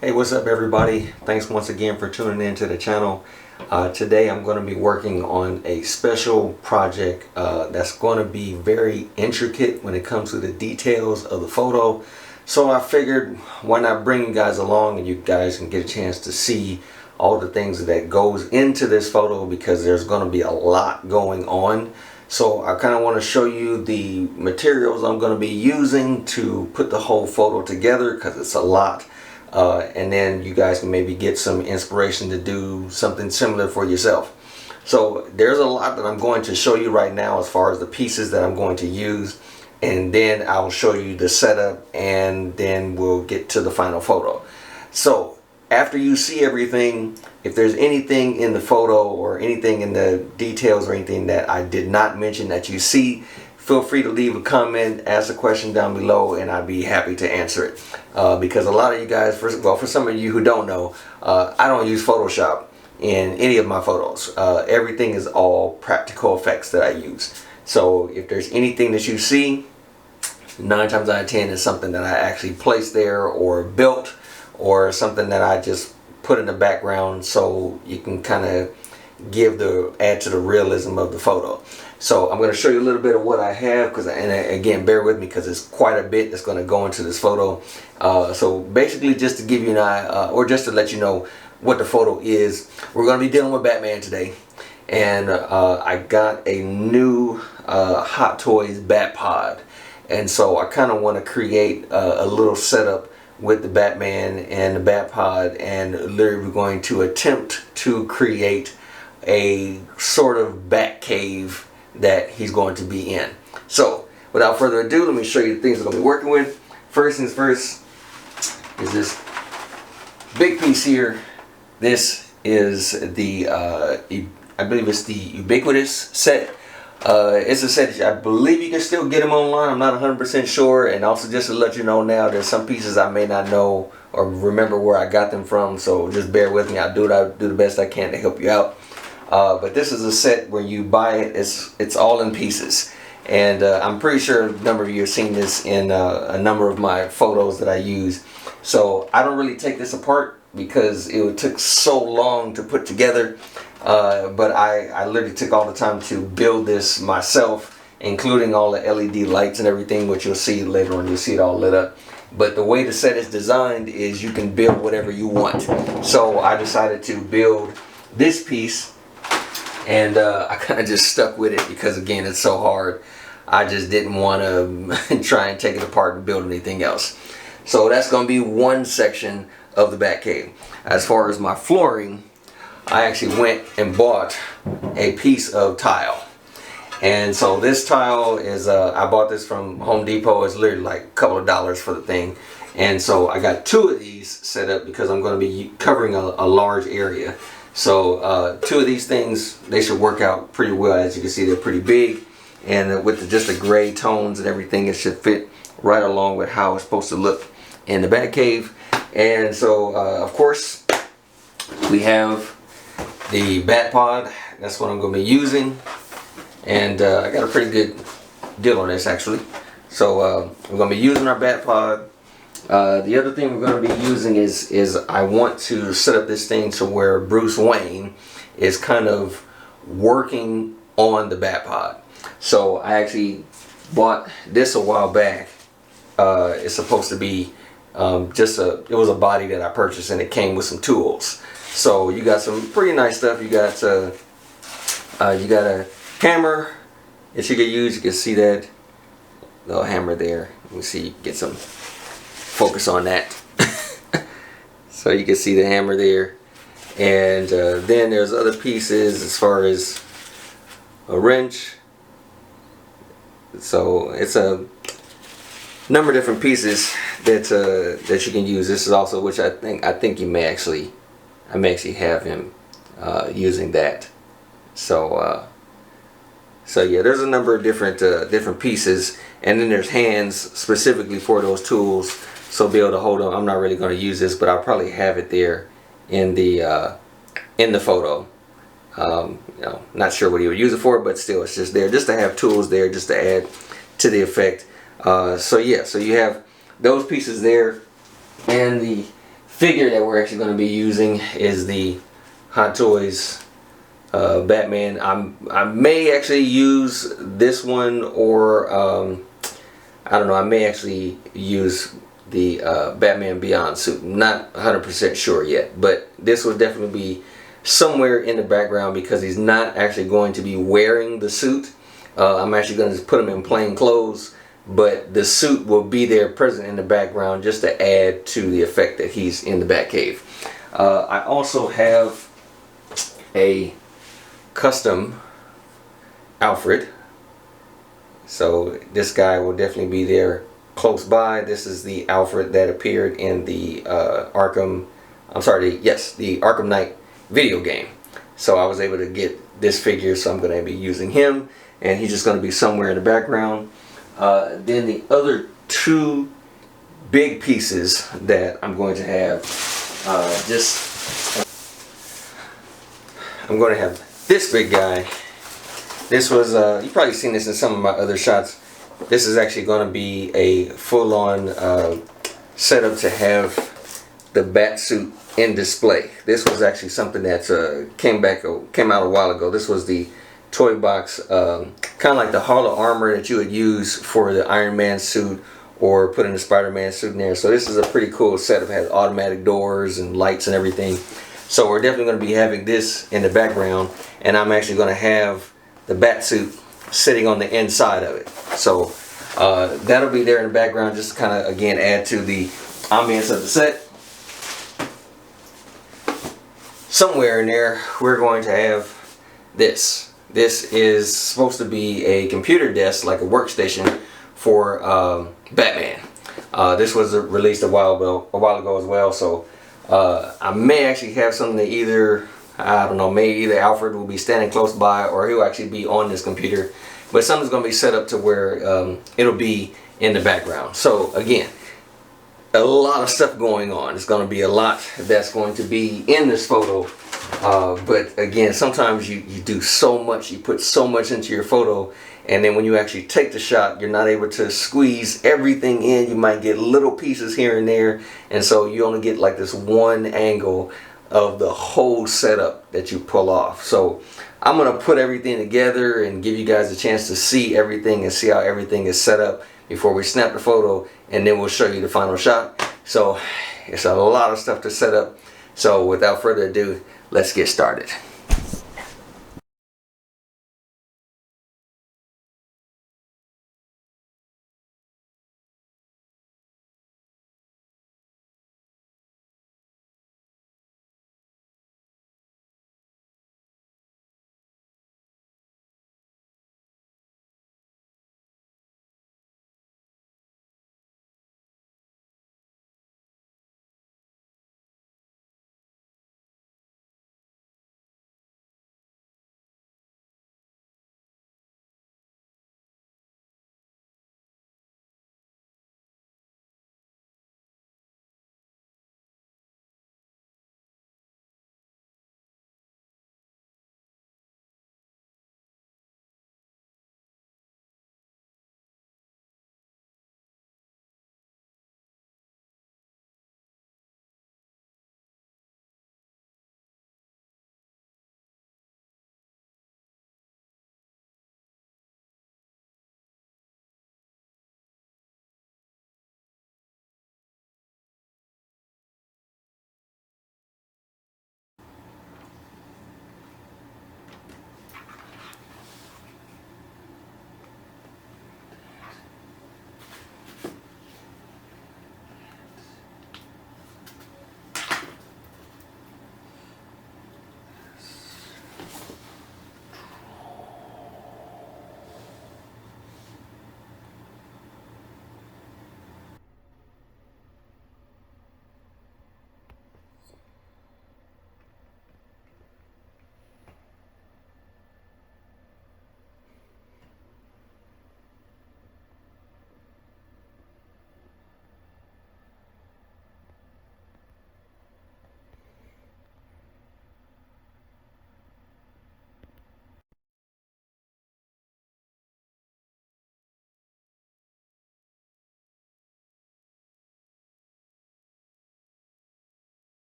Hey, what's up everybody? Thanks once again for tuning in to the channel. Today I'm going to be working on a special project that's going to be very intricate when it comes to the details of the photo. So I figured why not bring you guys along and you guys can get a chance to see all the things that goes into this photo, because there's going to be a lot going on. So I kind of want to show you the materials I'm going to be using to put the whole photo together, because it's a lot. And then you guys can maybe get some inspiration to do something similar for yourself. So there's a lot that I'm going to show you right now as far as the pieces that I'm going to use, and then I'll show you the setup, and then we'll get to the final photo. So after you see everything, if there's anything in the photo or anything in the details or anything that I did not mention that you see, feel free to leave a comment, ask a question down below, and I'd be happy to answer it. Because a lot of you guys, for some of you who don't know, I don't use Photoshop in any of my photos. Everything is all practical effects that I use. So if there's anything that you see, 9 times out of 10 is something that I actually placed there or built, or something that I just put in the background so you can kind of add to the realism of the photo. So I'm going to show you a little bit of what I have, and again, bear with me because it's quite a bit that's going to go into this photo. So basically, just to give you an eye, or just to let you know what the photo is, we're going to be dealing with Batman today. And I got a new Hot Toys Bat Pod, and so I kind of want to create a little setup with the Batman and the Bat Pod, and literally we're going to attempt to create a sort of bat cave that he's going to be in. So without further ado, let me show you the things I'm going to be working with. First things first is this big piece here. This is the I believe it's the Ubiquitous set. It's a set I believe you can still get them online. I'm not 100% sure. And also, just to let you know now, there's some pieces I may not know or remember where I got them from, so just bear with me. I'll do the best I can to help you out. But this is a set where you buy it, it's all in pieces. And I'm pretty sure a number of you have seen this in a number of my photos that I use. So I don't really take this apart because it took so long to put together. But I literally took all the time to build this myself, including all the LED lights and everything, which you'll see later on. You'll see it all lit up. But the way the set is designed is you can build whatever you want. So I decided to build this piece. And I kind of just stuck with it because, again, it's so hard. I just didn't want to try and take it apart and build anything else. So that's going to be one section of the Batcave. As far as my flooring, I actually went and bought a piece of tile. And so this tile is, I bought this from Home Depot. It's literally like a couple of dollars for the thing. And so I got 2 of these set up because I'm going to be covering a large area. So 2 of these things, they should work out pretty well. As you can see, they're pretty big, and with just the gray tones and everything, it should fit right along with how it's supposed to look in the Batcave. And so of course we have the Bat Pod. That's what I'm going to be using, and I got a pretty good deal on this actually. So we're going to be using our Bat Pod. The other thing we're going to be using is I want to set up this thing to where Bruce Wayne is kind of working on the Bat Pod. So I actually bought this a while back. It's supposed to be it was a body that I purchased, and it came with some tools. So you got some pretty nice stuff. You got a hammer that you can use. You can see that little hammer there. Let me see, get some focus on that. So you can see the hammer there, and then there's other pieces as far as a wrench. So it's a number of different pieces that you can use. This is also, which I think you may actually, I may actually have him using that. So yeah, there's a number of different pieces, and then there's hands specifically for those tools. So be able to hold them. I'm not really going to use this, but I'll probably have it there in the photo. You know, not sure what you would use it for, but still, it's just there, just to have tools there, just to add to the effect. So yeah, so you have those pieces there, and the figure that we're actually going to be using is the Hot Toys Batman. I may actually use this one, or I don't know, I may actually use the Batman Beyond suit. Not 100% sure yet, but this will definitely be somewhere in the background because he's not actually going to be wearing the suit. I'm actually going to put him in plain clothes, but the suit will be there present in the background just to add to the effect that he's in the Batcave. I also have a custom Alfred, so this guy will definitely be there close by. This is the Alfred that appeared in the the Arkham Knight video game. So I was able to get this figure, so I'm going to be using him, and he's just going to be somewhere in the background. Then the other two big pieces that I'm going to have, I'm going to have this big guy. This was, you've probably seen this in some of my other shots. This is actually going to be a full-on setup to have the bat suit in display. This was actually something that came out a while ago. This was the toy box, kind of like the Hall of Armor that you would use for the Iron Man suit or putting the Spider-Man suit in there. So this is a pretty cool setup. It has automatic doors and lights and everything. So we're definitely going to be having this in the background, and I'm actually going to have the bat suit sitting on the inside of it. So that'll be there in the background just to kind of, again, add to the ambience of the set. Somewhere in there we're going to have this. This is supposed to be a computer desk, like a workstation for Batman. This was released a while ago as well, so I may actually have something that either, I don't know, maybe either Alfred will be standing close by or he'll actually be on this computer, but something's going to be set up to where it'll be in the background. So again, a lot of stuff going on. It's going to be a lot that's going to be in this photo. But again, sometimes you do so much, you put so much into your photo, and then when you actually take the shot, you're not able to squeeze everything in. You might get little pieces here and there, and so you only get like this one angle of the whole setup that you pull off. So I'm going to put everything together and give you guys a chance to see everything and see how everything is set up before we snap the photo, and then we'll show you the final shot. So it's a lot of stuff to set up. So without further ado, let's get started.